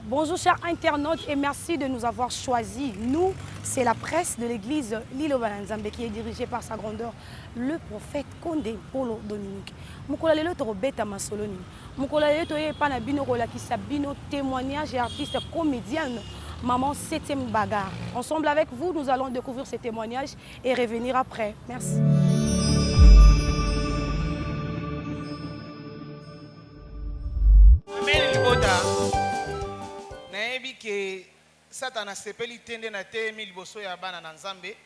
Bonjour chers internautes et merci de nous avoir choisis. Nous, c'est la presse de l'église Liloba Nzambe qui est dirigée par sa grandeur, le prophète Condé Polo Dominique. Mukula lelo to beta masoloni. Mukula lelo to pana bino kola ki sabino témoignage et artiste comédienne maman 7e bagarre. Ensemble avec vous, nous allons découvrir ces témoignages et revenir après. Merci. Nayebi ke Satan asepeli tende na te mil boso ya bana na Nzambe.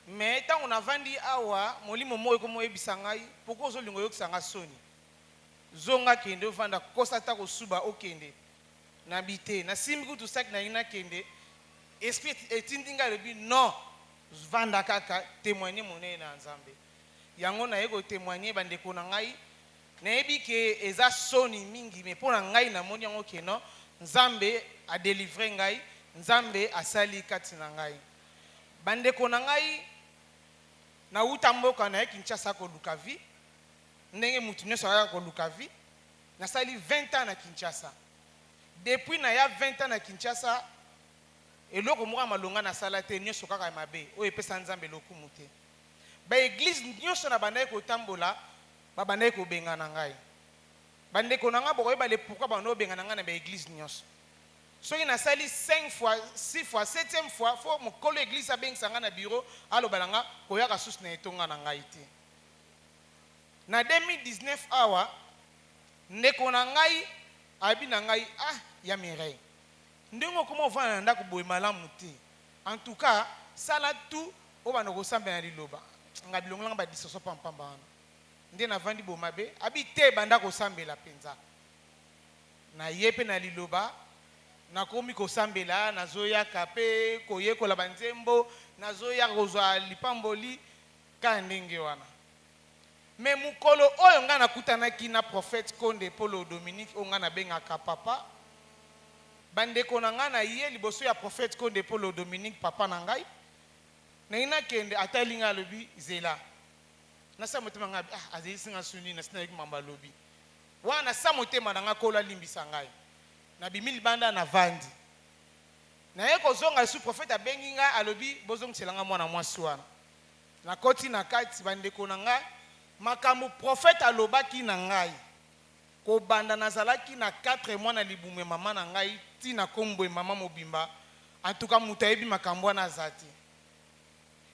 Mais tant on a vandi awa molimo moyo ko moyebisa ngai poko zo lingo yokisa nga soni. Zonga kende vanda kosa ta ko suba okende. Na bite na simbi kutu sak na ina kende. Esprit etindinga lebi non vanda kaka témoigner monene na Nzambe. Yango na yeko témoigner bande ko na ngai. Nayebi ke eza soni mingi mais pona ngai na moni yango keno Nzambe a délivré ngai, Nzambe a sali kati na ngai. Bande ko na ngai na utamboka na Kinshasa ko lukavi. Ndenge mutu nyoso aya ko lukavi. Na sali 20 ans na Kinshasa. Depuis na ya 20 ans na Kinshasa eloko moko malonga na sala te nyoso kaka mabe o epesa Nzambe lokumu te. Ba église nyoso na banda ko tambola babande ko benga na ngai. Bande ko na nga boko yeba le pourquoi bando benga na nga na ba église nyonso. So ina sali 5 fois, 6 fois, 7e fois faut mo kolo église abenga sanga na bureau alo balanga ko yaka sus na etonga na ngai te. Na 2019 awa ndeko na ngai abi na ngai ya mirei. Ndingo komo vana ndako boye malamu te. En tout cas, sala tout o bana ko sambe na liloba. Ngabilonga ba disoso pampamba. Nde na vandi bomabe abi te banda ko sambela penza na yepe na liloba na komi ko sambela na zoya kape koye ko la banzembo na zoya kozwa lipamboli ka ndenge wana me mukolo oyo nga na kutana kina prophète Condé Polo Dominique onga na benga ka papa bande ko na nga na ye liboso ya prophète Condé Polo Dominique papa na ngai na ina kende atalinga lobi zela na sa motema ngabi azisi nga suni na sina mamba lobi wana sa motema na nga kola limbisa ngai na bimili banda na vandi na ye kozonga su prophète abengi nga alobi bozongtsela nga mwana mwasi wana na koti na kati bandeko na nga makambo prophète alobaki na ngai ko banda nazalaki na 4 mois na libumu ya mama na ngai ti na kombo mama mobimba en tout cas mutu ayebi makambo wana azati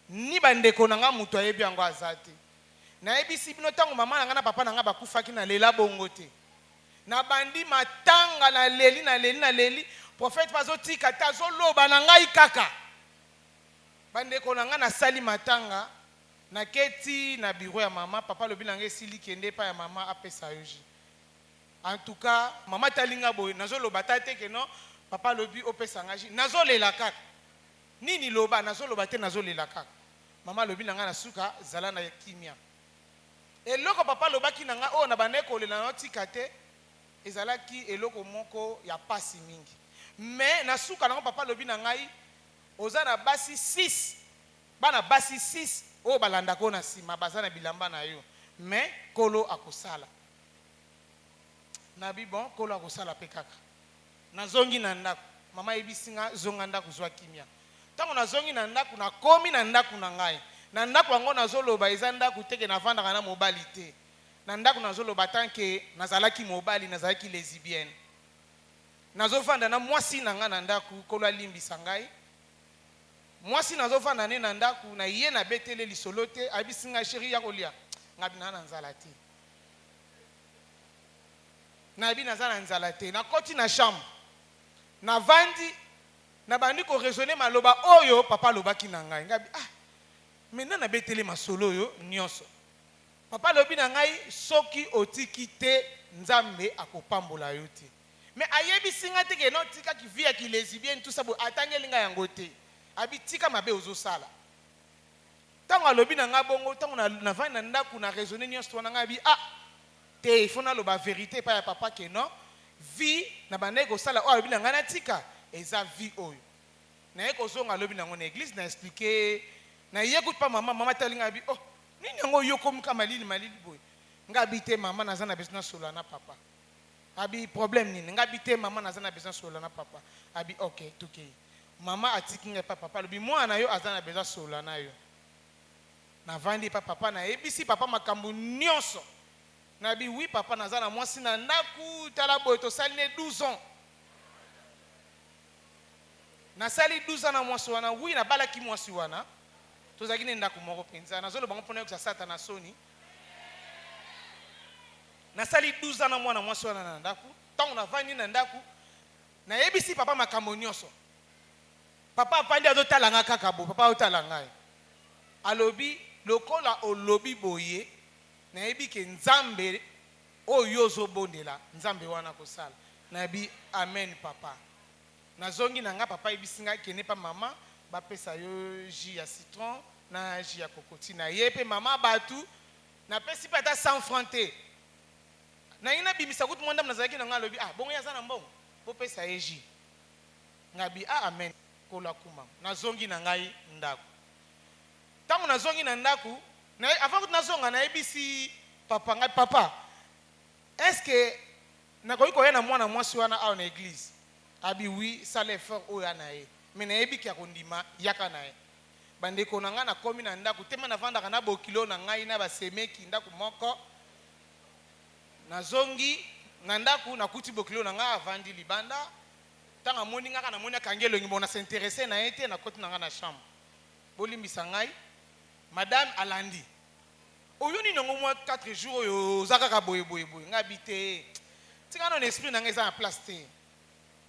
ni bandeko na nga mutu ayebi yango azati na ebisi bino tango mama na nga na papa na nga bakufaki na lela bongo te na bandi matanga na leli prophète bazotika ta zoloba na ngai kaka bandeko na nga na sali matanga na keti na bureau ya mama papa lobi na nga esili kende pa ya mama apesa yoji en tout cas mama talinga boye nazoloba ta te ke non papa lobi opesa nga ji nazolela kaka nini loba nazoloba te nazolela kaka mama lobi na nga na suka zala na kimia eloko papa lobaki na nga o na bandeko le na tika te ezalaki eloko moko ya pasi mingi mais na suka na papa lobi na ngai oza na basi 6 bana basi 6 o balanda ko na sima bazana bilamba na yo mais kolo akosala na bi bon kolo akosala pe kaka na zongi na ndako mama ebisinga zonga ndako zwa kimia tango na zongi na ndako na komi na ndako na ngai na ndako yango nazoloba eza ndako teke navandaka na mobali te na ndako nazoloba tanke nazalaki mobali nazalaki lesbienne nazovanda na mwasi na nga na ndako kolo alimbisa ngai mwasi nazovanda ne na ndako na ye na betele lisolo te abisinga sheri ya kolia ngabi na nzala te nabi nazala nzala te na koti na chambre na vandi na bandi ko raisonner maloba oyo papa lobaki na ngai ngabi maintenant na betele masolo yo nyonso papa lobi na ngai soki otiki te Nzambe akopambola yo te mais ayebi singa te ke no tika ki via ki lesbienne tout ça bo atangeli nga yango te abi tika mabe ozosala tango alobi na nga bongo tango na vandi na ndako na raisonner nyonso wana ngai bi te il faut na loba vérité pa ya papa ke non vie na bande ko sala o alobi na nga na tika eza vie oyo na ye kozonga alobi na ngo na église na expliquer na yekut pa mama talinga bi nini yango yo komuka malili boy nga bite mama naza na besoin solo na papa Abi problème nini nga bité maman nazana besoin solo na papa. Abi OK tuké. Maman atikinga pa papa lobi mwana yo azana besoin solo na yo. Na vandi pa papa na ebisi papa makambu nyonso. Na bi oui papa nazana mwasi na ndaku tala boy to saline 12 ans. Na sali 12 ans na mwasi wana oui na balaki mwasi wana. Tozaki ne ndaku moko penza na zolo bango pona yo sa satana soni. Na sali 12 ans na mwana mwasi wana na ndaku tango na vandi na ndaku na ebisi papa makambo nyonso papa pandi azotalanga kaka bo papa otalanga alobi lokola olobi boye na ebi ke nzambe oyo ozobondela nzambe wana kosala na bi amen papa nazongi nanga papa ebisinga kene pa mama bapesa yo jus ya citron na jus ya kokoti na ye pe mama batu na pesi pa ta 100 francs te na ina bimisa kutu mwanda mnazalaki na ngalobi bongo ya sana mbongo popesa eji ngabi amen kola kuma nazongi na ngai ndako tangu nazongi na ndako na avant que nazonga na ebisi papa ngai papa est-ce que nakoki koya na mwana mwasi wana awa na église abi oui ça les faire oya na ye mais na ebiki ya kondima yaka na ye bandeko na ngai na komi na ndako tema na vandaka na bokilo na ngai na basemeki ndako moko nazongi na ndaku nakuti bokilo na nga avandi libanda tanga moni nga na moni akangelo ngi bona s'intéresser na ete na koti na nga na chambre bolimbisa ngai madame alandi oyuni nongo mwa 4 jours oyo zaka boye nga bité tika non esprit na nga za na place te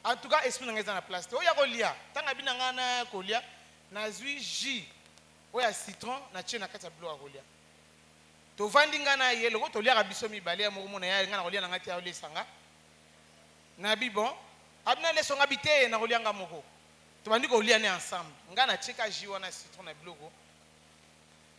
en tout cas esprit na nga za na place te oya kolia tanga bina nga na kolia na zui jus oya citron na tie na kati ya bilo kolia to vandi nga na ye loko to lia biso mibale ya moko mona ya nga na kolia na ngati ya olesanga na bibon abna leso nga bité na kolia nga moko to bandi ko lia ne ensemble nga na cheka jus wana citron na biloko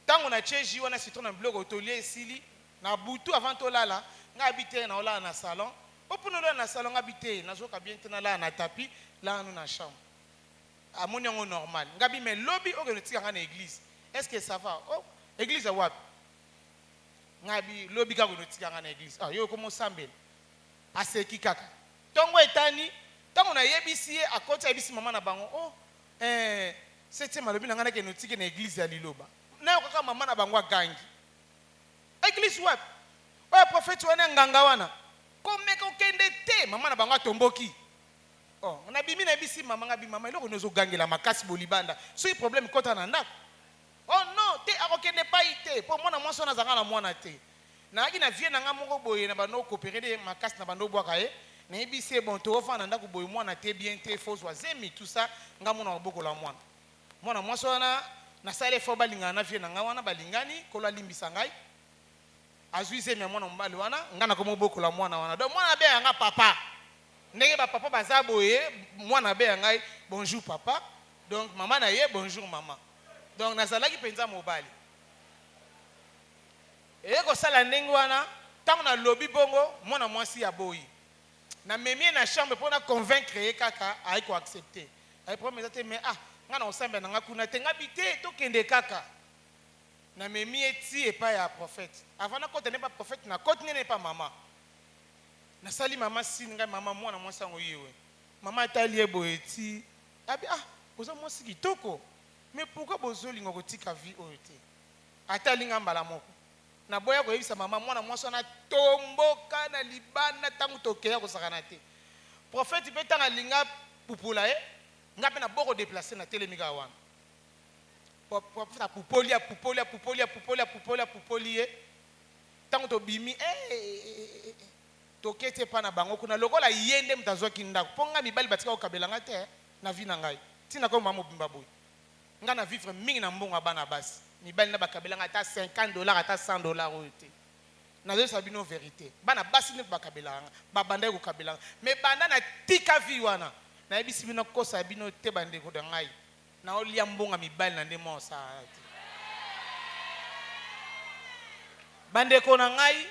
tango na tie jus wana citron na biloko to lia esili na butu avant to lala nga bité na ola na salon opono lo na salon nga bité na zoka bien tena la na tapis là nous na chambre amoni ngo normal nga bi mais lobby oke tika nga na église est-ce que ça va oh église wapi ngabi lobi ka konotika nga na église yo komo sambela aseki kaka tongo etani tango na yebisi ye akoti yebisi mama na bango septième alobi na nga na ke notike na église ya liloba na kaka mama na bango agangi église wapi oyo prophète wana nganga wana komeka okende te mama na bango atomboki na bimi na yebisi mama nga bi mama eloko nozo gangela makasi bolibanda so problème kota na ndako oh non te akokende pa ite po mwana mwasi wana azanga na mwana te naaki na vie na nga moko boye na bando coopérer de makasi na bando bwaka ye na ebisi bon to ofanda ndako boye mwana te bien te fausse wazemi tout ça nga mona bokola mwana mwasi wana na sale fo balingana na vie na nga wana balingani kolo alimbisa ngai azwi zemi mwana mbali wana nga na komo bokola mwana wana donc mwana be nga papa ndenge ba papa baza boye mwana be ngai bonjour papa donc maman na ye bonjour maman. Donc nazalaki penza mobali eko sala ndenge wana tango na lobi bongo mwana mwasi ya boyi na memie na chambre pona convaincre ye kaka aiko accepter ay promet te mais nga na osambe na nga kuna te nga bité to kende kaka na memie ti epa ya prophète avant na kote ne pas prophète na kote ne pas maman na sali mama singa mama mwana mwasi ngo yewe mama tali boye ti abi boza mwasi kitoko. Mais pourquoi bozolinga kotika vie oyote atalinga mbala moko na boya koyebisa mama mwana mwasi na tomboka na libana tangu tokeya kosakana te prophète pe tanga linga pupula ye nga pe na boko déplacer na telemika wana prophète pupoli ye tangu to bimi tokete pa na bango kuna lokola yende mtazwaki ndako ponga mibali batika okabelanga te na vie na ngai tina ko mama bimba boy nga na vivre mingi na mbongo bana basi mibali na bakabelanga ata $50 ata $100 oyote nazo sabino vérité bana basi ne bakabelanga babanda ko kabelanga mais banda na tika vi wana na yebisi bino kosa bino te bande ko dangai na olia mbonga mibali na ndemo sa bande ko na ngai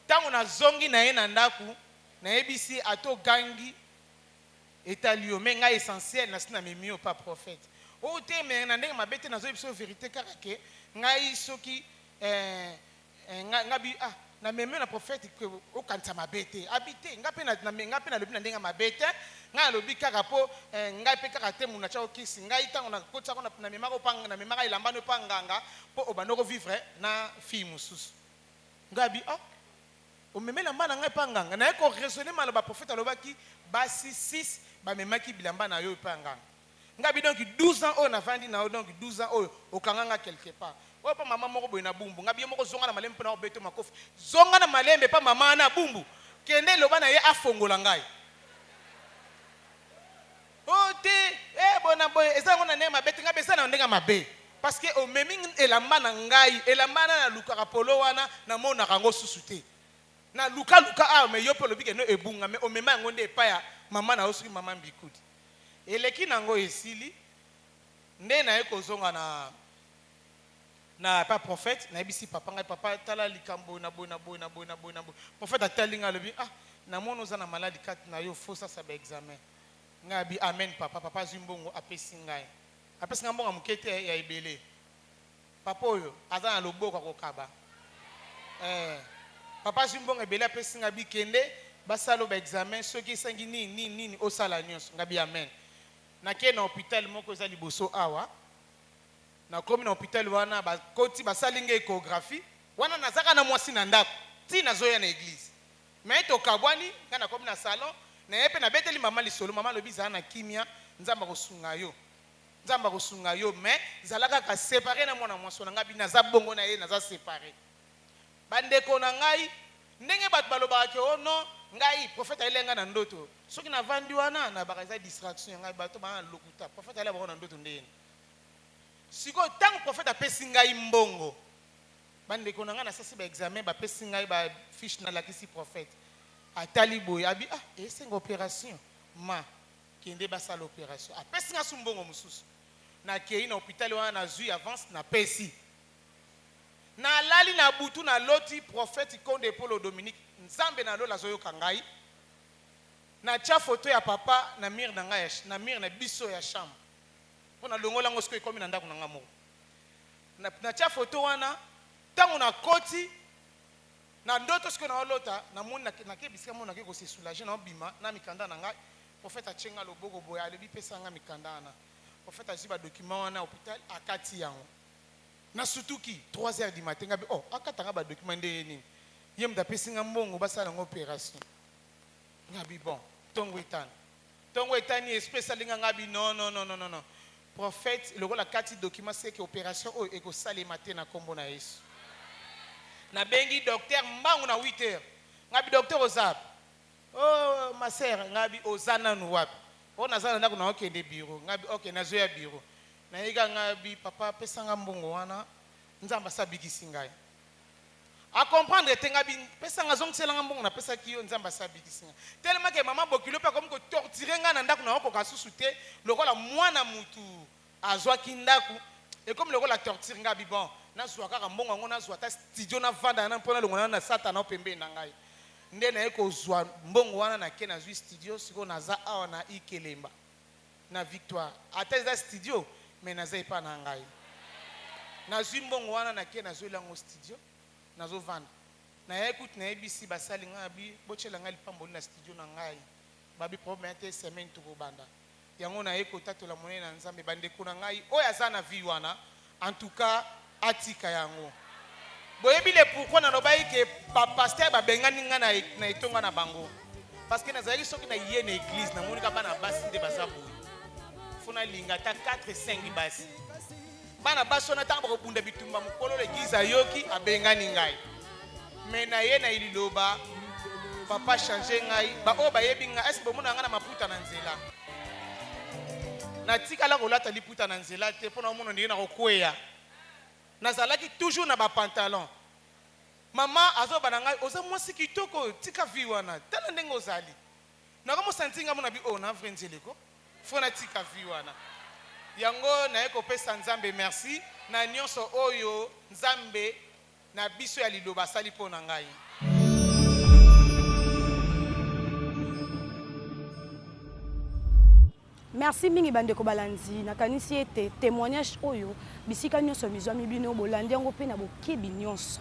tango na zongi na ye na ndaku na yebisi ato gangi etalio mais ngai essentiel na sina memio pas prophète. O te me na ndenge mabete nazo biso vérité kaka ke ngai soki ngabi na meme na prophète que au kanisa mabete habité ngape na lobi na ndenga mabete nga lobi kaka po ngai pe kaka te muna cha okisi ngai tango na kotsa ko na mema ko panga na mema ka ilamba no panganga po obandoko vivre na fille mususu ngabi o meme lamba na ngai panganga na ko raisonner mal ba prophète alobaki basi 6 ba memaki bilamba na yo panganga ngabi donc 12 ans on a vendu na donc 12 ans au kanganga quelque part. Ouais, pas maman moko boy na bumbu. Ngabi moko zonga na malembe na obeto makofi. Zonga na malembe pas maman na bumbu. Kende loba na ye afongola ngai. Te bona boy eza ngona ne mabete ngabe eza na ndenga mabe. Parce que o memi elamba na ngai, elamba na luka kapolo wana na mona kango susute. Na luka me yo polo bike no ebunga me o mema ngonde epa mama na osuki mama mbikudi. Eleki nango esili nde na ye kozonga na pas prophète na ebisi papa ngai papa tala likambo na boy prophète atalinga lobi na mono za na maladi kat na yo faut ça ba examen ngabi amen papa zimbongo apesi ngai mbongo mukete ya ibele papa oyo aza na loboko kokaba papa zimbongo ebele apesi ngai bikende basalo ba examen soki esangi nini osala nyonso ngabi amen na ke na hôpital moko eza liboso awa na komi na hôpital wana bakoti basalinga échographie wana nazaka na mwasi na ndako ti nazoya na église mais tokabwani nga na komi na salon na ye mpe nabeteli mama lisolo mama alobi zala na kimia nzambe akosunga yo mais zalaka ka séparé na mwana mwasi wana ngabi naza bongo na ye naza séparé bandeko na ngai ndenge bato balobaka ke no ngai prophète ayelenga na ndoto soki navandi wana na bakaza distraction ngai bato bana lokuta prophète ayela bango na ndoto ndeni siko tango prophète apesi ngai mbongo bandeko na ngai nasasi ba examen bapesi ngai ba fiche na lakisi prophète atali boye abi esenga opération ma kende basala opération apesi ngai su mbongo mosusu nakei na hôpital wana nazwi avance na pesi na lali na butu na loti prophète Konde Polo Dominique nzambe na lola zoyoka ngai na tia photo ya papa na mire na ngai na mire na biso ya chambre pona longola ngo siko ikomi na ndako na ngamo na tia photo wana tango na koti na ndoto siko na olota na moni na ke bisika mona ke ko se soulager na bima na mikanda na ngai prophète achenga loboko boya alebi pesa nga mikanda na prophète aziba document wana hôpital akati yango na sutuki 3h du matin ngabi akatanga ba document ndeni yem da pesi nga mbongo basala ngo opération ngabi bon tongo etani espèce linga ngabi non prophète lokola kati document c'est que opération eko salema te na kombo na Yesu na bengi docteur mbangu na 8h ngabi docteur ozab ma sœur ngabi ozana nu wapi nazana ndako na okende bureau ngabi okay nazoya bureau na yiga ngabi papa pesa nga mbongo wana nzamba sabikisi ngai a comprendre te ngabi pesa nga zongisela nga mbongo na pesa kiyo nzamba sabikisi ngai tellement que maman bokilo pa comme ko torturer nga na ndako na okoka susu te lokola mwana mutu azwaki ndako et comme lokola torture ngabi bon nazwa kaka mbongo ngo nazwa ta studio na vanda na mpona longo na satana opembe na ngai nde na eko zwa mbongo wana na ke na zwi studio siko naza awa na Ikelemba na Victoire ata za studio mais naza epa na ngai nazwi mbongo wana na ke nazwi lango studio nazo vanda na écoute na ABC basali ngabi bochela ngai lipamboli na studio na ngai babi problème te semaine to banda yango na ekota to la monnaie na nzambe bandeko na ngai oya za na vie wana en tout cas atika yango boyebi le pourquoi na lobai ke pasteur ba bengani nga na etonga na bango parce que nazali soki na yé na église na monika bana basi de basabu funa linga ta 4-5 basi bana baso na tango bunda bitumba mukolo l'église ayoki abengani ngai mais na ye na ililoba papa changer ngai ba o ba yebi nga est-ce bomona nga na maputa na nzela na tikala kolata liputa na nzela te pona omona ndenge na kokweya nazalaki toujours na ba pantalon mama azoba na ngai oza mwasi kitoko tika vi wana tala ndenge ozali nakomo santinga mona bi na vrai nzeleko fona tika vi wana yango na ekopesa nzambe merci na nyonso oyo nzambe na biso ya liloba sali pona ngai. Merci mingi bandeko balanzi nakanisi ete témoignage oyo bisika nyonso mizwami bino bolandi yango pe na bokebi nyonso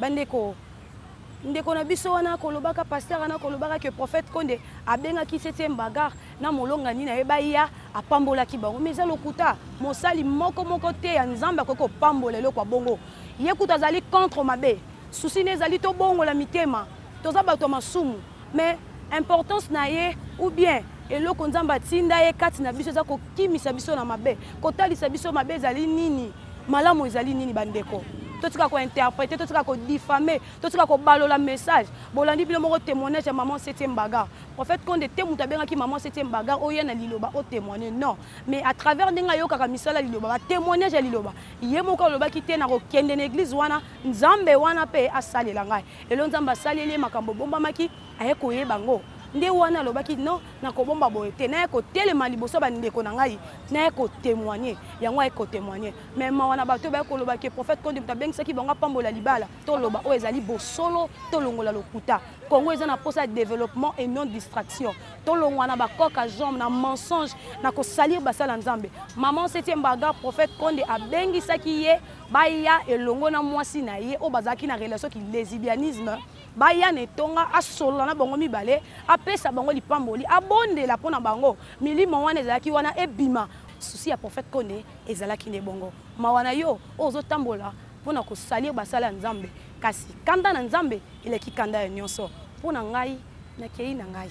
bandeko ndeko na biso wana kolobaka pasteur wana kolobaka que prophète Konde abengaki 7e bagarre na molonga nini ayebaya apambolaki bango mais eza lokuta mosali moko te ya nzambe akoki kopambola eloko ya bongo ye kuta azali contre mabe susi ne ezali tobongola mitema toza bato ya masumu mais importance na ye ou bien eloko nzambe atinda ye kati na biso eza kokimisa biso na mabe kotalisa biso mabe ezali nini malamu ezali nini bandeko totika ko interpréter totika ko diffamer totika ko balola message bolandi bilo moko témoignage ya maman 7e bagarre prophète Konde te muta benga ki maman 7e bagarre oya na liloba o témoigner non mais à travers ndenga yoka misala liloba ba témoignage ya liloba ye moko loba ki te na ko kende na église wana nzambe wana pe asalela ngai elo nzambe asaleli makambo bomba maki aye ko yebango nde wana lobaki non na kobomba boye te na ko telema liboso bandeko na ngai na ko témoigner yango ay ko témoigner mais mawana bato ba ko lobaki prophète Konde mutabengisa ki bango pambola libala to loba o ezali bosolo to longola lokuta Congo eza na posa de développement et non distraction to longwana ba koka jambe na mensonge na ko salir basala nzambe maman 7e bagarre prophète Konde abengisa ki ye baya elongo na mwasi na ye o bazaki na relation ki lesbianisme baya netonga asolola na bango mibale apesa bango lipamboli abondela mpona bango milimo wana ezalaki wana ebima susi ya prophète Konde ezalaki ne bongo mawana yo ozotambola mpona kosalir basala ya nzambe kasi kanda na nzambe eleki kanda ya nyonso mpona ngai nakei na ngai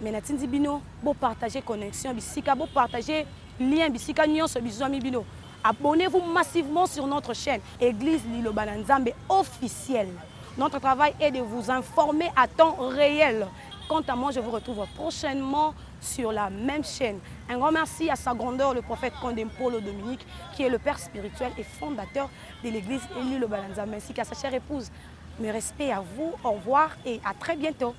mais natindi bino bopartage connexion bisika bopartage lien bisika nyonso bizwami bino abonnez-vous massivement sur notre chaîne Église Liloba na Nzambe officielle. Notre travail est de vous informer à temps réel. Quant à moi, je vous retrouve prochainement sur la même chaîne. Un grand merci à sa grandeur, le prophète Konde Polo Dominique, qui est le père spirituel et fondateur de l'église Liloba na Nzambe, ainsi qu'à sa chère épouse. Mes respects à vous, au revoir et à très bientôt.